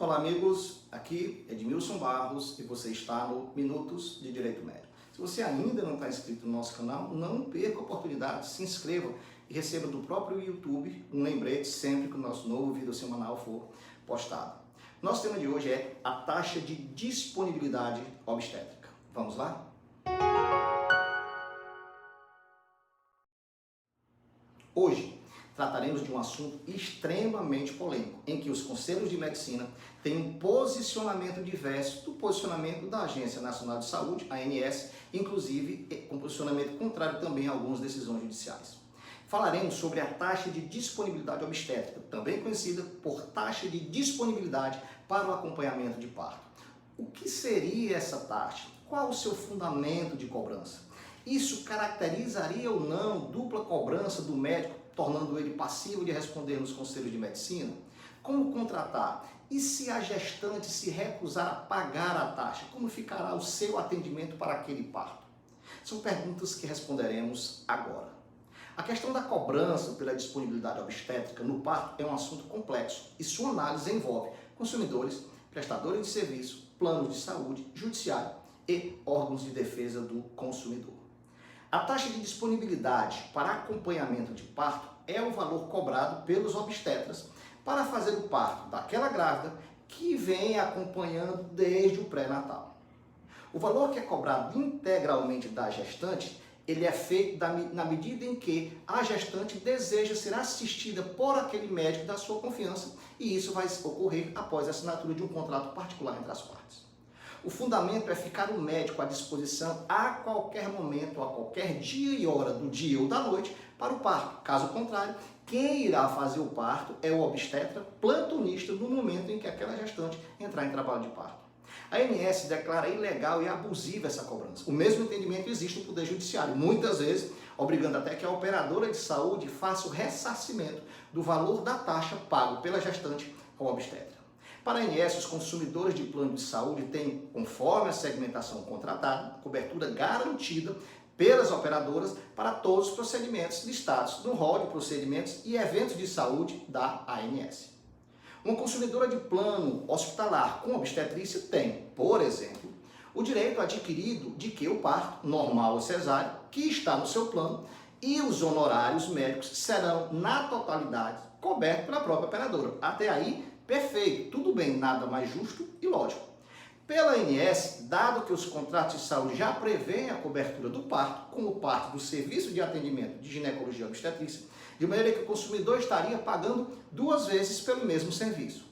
Olá amigos, aqui é Edmilson Barros e você está no Minutos de Direito Médico. Se você ainda não está inscrito no nosso canal, não perca a oportunidade, se inscreva e receba do próprio YouTube um lembrete sempre que o nosso novo vídeo semanal for postado. Nosso tema de hoje é a taxa de disponibilidade obstétrica. Vamos lá? Hoje trataremos de um assunto extremamente polêmico, em que os conselhos de medicina têm um posicionamento diverso do posicionamento da Agência Nacional de Saúde, ANS, inclusive com posicionamento contrário também a algumas decisões judiciais. Falaremos sobre a taxa de disponibilidade obstétrica, também conhecida por taxa de disponibilidade para o acompanhamento de parto. O que seria essa taxa? Qual o seu fundamento de cobrança? Isso caracterizaria ou não dupla cobrança do médico, tornando ele passivo de responder nos conselhos de medicina? Como contratar? E se a gestante se recusar a pagar a taxa, como ficará o seu atendimento para aquele parto? São perguntas que responderemos agora. A questão da cobrança pela disponibilidade obstétrica no parto é um assunto complexo e sua análise envolve consumidores, prestadores de serviço, planos de saúde, judiciário e órgãos de defesa do consumidor. A taxa de disponibilidade para acompanhamento de parto é o valor cobrado pelos obstetras para fazer o parto daquela grávida que vem acompanhando desde o pré-natal. O valor que é cobrado integralmente da gestante, ele é feito na medida em que a gestante deseja ser assistida por aquele médico da sua confiança, e isso vai ocorrer após a assinatura de um contrato particular entre as partes. O fundamento é ficar o médico à disposição a qualquer momento, a qualquer dia e hora do dia ou da noite para o parto. Caso contrário, quem irá fazer o parto é o obstetra plantonista no momento em que aquela gestante entrar em trabalho de parto. A ANS declara ilegal e abusiva essa cobrança. O mesmo entendimento existe no Poder Judiciário, muitas vezes obrigando até que a operadora de saúde faça o ressarcimento do valor da taxa pago pela gestante ao obstetra. Para a ANS, os consumidores de plano de saúde têm, conforme a segmentação contratada, cobertura garantida pelas operadoras para todos os procedimentos listados no rol de procedimentos e eventos de saúde da ANS. Uma consumidora de plano hospitalar com obstetrícia tem, por exemplo, o direito adquirido de que o parto, normal ou cesáreo, que está no seu plano, e os honorários médicos serão, na totalidade, cobertos pela própria operadora. Até aí, perfeito, tudo bem, nada mais justo e lógico. Pela ANS, dado que os contratos de saúde já prevêem a cobertura do parto, como parte do serviço de atendimento de ginecologia e obstetrícia, de maneira que o consumidor estaria pagando duas vezes pelo mesmo serviço.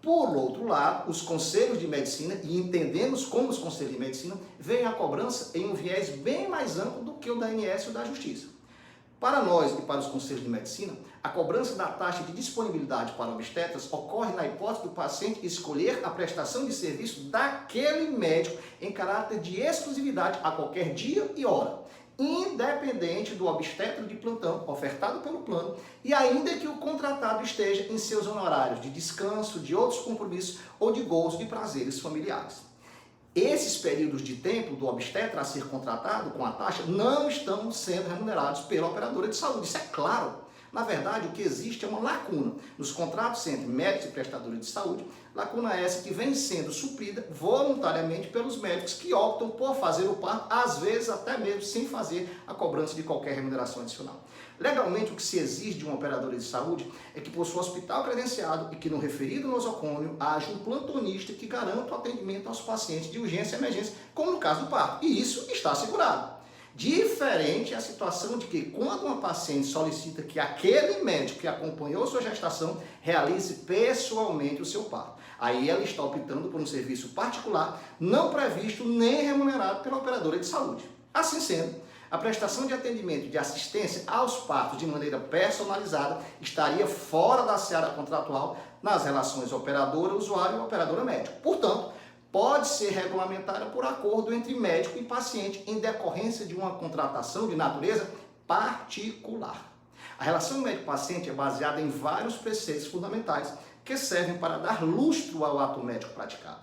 Por outro lado, os conselhos de medicina, e entendemos como os conselhos de medicina, veem a cobrança em um viés bem mais amplo do que o da ANS ou da Justiça. Para nós e para os conselhos de medicina, a cobrança da taxa de disponibilidade para obstetras ocorre na hipótese do paciente escolher a prestação de serviço daquele médico em caráter de exclusividade a qualquer dia e hora, independente do obstetra de plantão ofertado pelo plano e ainda que o contratado esteja em seus honorários de descanso, de outros compromissos ou de gozo de prazeres familiares. Esses períodos de tempo do obstetra a ser contratado com a taxa não estão sendo remunerados pela operadora de saúde. Isso é claro. Na verdade, o que existe é uma lacuna nos contratos entre médicos e prestadores de saúde, lacuna essa que vem sendo suprida voluntariamente pelos médicos que optam por fazer o parto, às vezes até mesmo sem fazer a cobrança de qualquer remuneração adicional. Legalmente, o que se exige de uma operadora de saúde é que possua hospital credenciado e que no referido nosocômio haja um plantonista que garanta o atendimento aos pacientes de urgência e emergência, como no caso do parto. E isso está assegurado. Diferente é a situação de que quando uma paciente solicita que aquele médico que acompanhou sua gestação realize pessoalmente o seu parto. Aí ela está optando por um serviço particular, não previsto nem remunerado pela operadora de saúde. Assim sendo, a prestação de atendimento e de assistência aos partos de maneira personalizada estaria fora da seara contratual nas relações operadora-usuário e operadora-médico. Portanto, pode ser regulamentada por acordo entre médico e paciente em decorrência de uma contratação de natureza particular. A relação médico-paciente é baseada em vários preceitos fundamentais que servem para dar lustro ao ato médico praticado.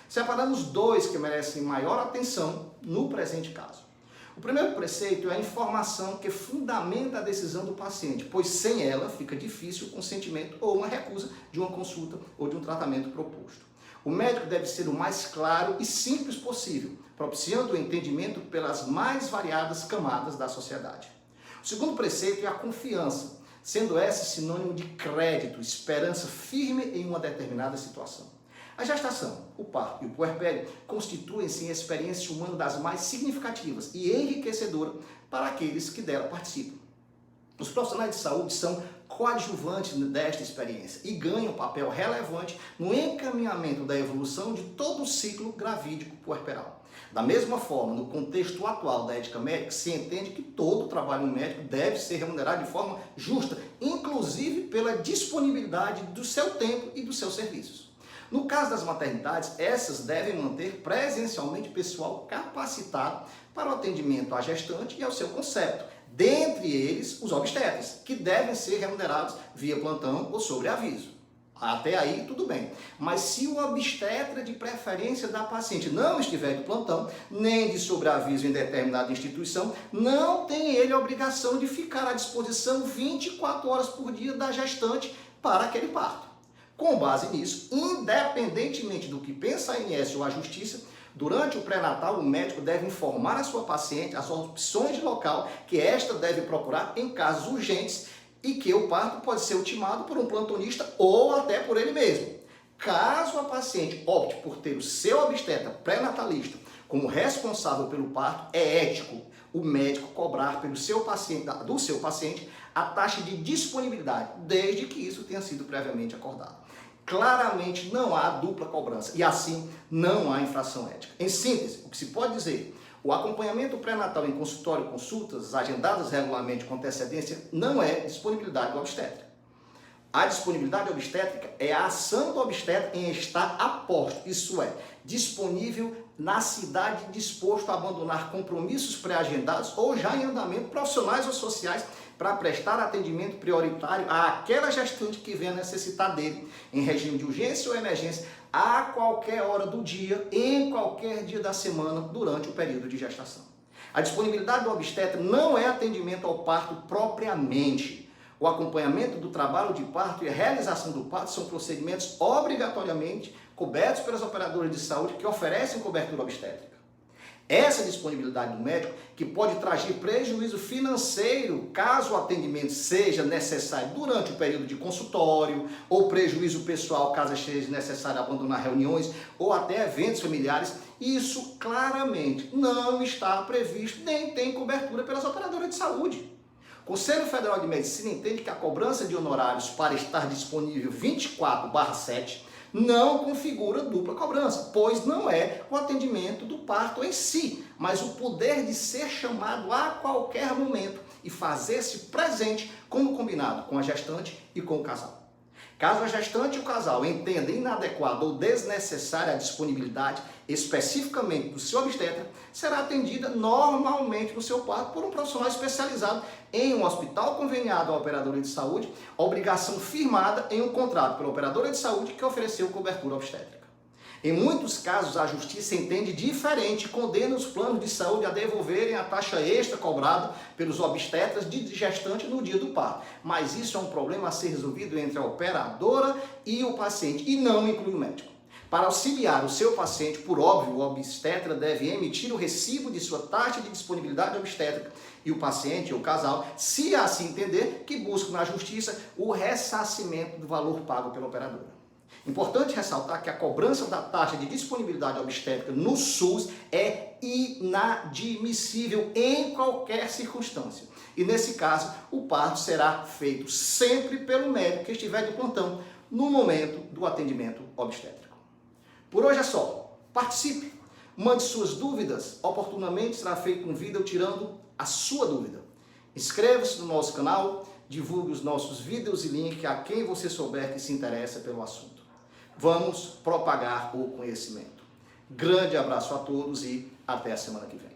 Separamos dois que merecem maior atenção no presente caso. O primeiro preceito é a informação que fundamenta a decisão do paciente, pois sem ela fica difícil o consentimento ou uma recusa de uma consulta ou de um tratamento proposto. O médico deve ser o mais claro e simples possível, propiciando o entendimento pelas mais variadas camadas da sociedade. O segundo preceito é a confiança, sendo essa sinônimo de crédito, esperança firme em uma determinada situação. A gestação, o parto e o puerpério constituem-se em experiência humana das mais significativas e enriquecedoras para aqueles que dela participam. Os profissionais de saúde são coadjuvantes desta experiência e ganham papel relevante no encaminhamento da evolução de todo o ciclo gravídico puerperal. Da mesma forma, no contexto atual da ética médica, se entende que todo trabalho médico deve ser remunerado de forma justa, inclusive pela disponibilidade do seu tempo e dos seus serviços. No caso das maternidades, essas devem manter presencialmente pessoal capacitado para o atendimento à gestante e ao seu concepto, dentre eles os obstetras, que devem ser remunerados via plantão ou sobre aviso. Até aí tudo bem, mas se o obstetra de preferência da paciente não estiver de plantão, nem de sobreaviso em determinada instituição, não tem ele a obrigação de ficar à disposição 24 horas por dia da gestante para aquele parto. Com base nisso, independentemente do que pensa a ANS ou a Justiça, durante o pré-natal o médico deve informar a sua paciente as opções de local que esta deve procurar em casos urgentes e que o parto pode ser ultimado por um plantonista ou até por ele mesmo. Caso a paciente opte por ter o seu obstetra pré-natalista como responsável pelo parto, é ético o médico cobrar do seu paciente a taxa de disponibilidade, desde que isso tenha sido previamente acordado. Claramente não há dupla cobrança e assim não há infração ética. Em síntese, o que se pode dizer, o acompanhamento pré-natal em consultório e consultas agendadas regularmente com antecedência não é disponibilidade do obstetra. A disponibilidade obstétrica é a ação do obstetra em estar a posto, isso é, disponível na cidade, disposto a abandonar compromissos pré-agendados ou já em andamento profissionais ou sociais para prestar atendimento prioritário àquela gestante que venha necessitar dele, em regime de urgência ou emergência, a qualquer hora do dia, em qualquer dia da semana, durante o período de gestação. A disponibilidade do obstetra não é atendimento ao parto propriamente. O acompanhamento do trabalho de parto e a realização do parto são procedimentos obrigatoriamente cobertos pelas operadoras de saúde que oferecem cobertura obstétrica. Essa disponibilidade do médico, que pode trazer prejuízo financeiro caso o atendimento seja necessário durante o período de consultório, ou prejuízo pessoal caso seja necessário abandonar reuniões ou até eventos familiares, isso claramente não está previsto nem tem cobertura pelas operadoras de saúde. O Conselho Federal de Medicina entende que a cobrança de honorários para estar disponível 24/7 não configura dupla cobrança, pois não é o atendimento do parto em si, mas o poder de ser chamado a qualquer momento e fazer-se presente como combinado com a gestante e com o casal. Caso a gestante e o casal entendam inadequada ou desnecessária a disponibilidade especificamente do seu obstetra, será atendida normalmente no seu parto por um profissional especializado em um hospital conveniado à operadora de saúde, obrigação firmada em um contrato pela operadora de saúde que ofereceu cobertura obstétrica. Em muitos casos, a Justiça entende diferente e condena os planos de saúde a devolverem a taxa extra cobrada pelos obstetras de gestante no dia do parto. Mas isso é um problema a ser resolvido entre a operadora e o paciente e não inclui o médico. Para auxiliar o seu paciente, por óbvio, o obstetra deve emitir o recibo de sua taxa de disponibilidade obstétrica e o paciente ou o casal, se assim entender, que busca na Justiça o ressarcimento do valor pago pela operadora. Importante ressaltar que a cobrança da taxa de disponibilidade obstétrica no SUS é inadmissível em qualquer circunstância. E nesse caso, o parto será feito sempre pelo médico que estiver de plantão no momento do atendimento obstétrico. Por hoje é só. Participe, mande suas dúvidas. Oportunamente será feito um vídeo tirando a sua dúvida. Inscreva-se no nosso canal, divulgue os nossos vídeos e links a quem você souber que se interessa pelo assunto. Vamos propagar o conhecimento. Grande abraço a todos e até a semana que vem.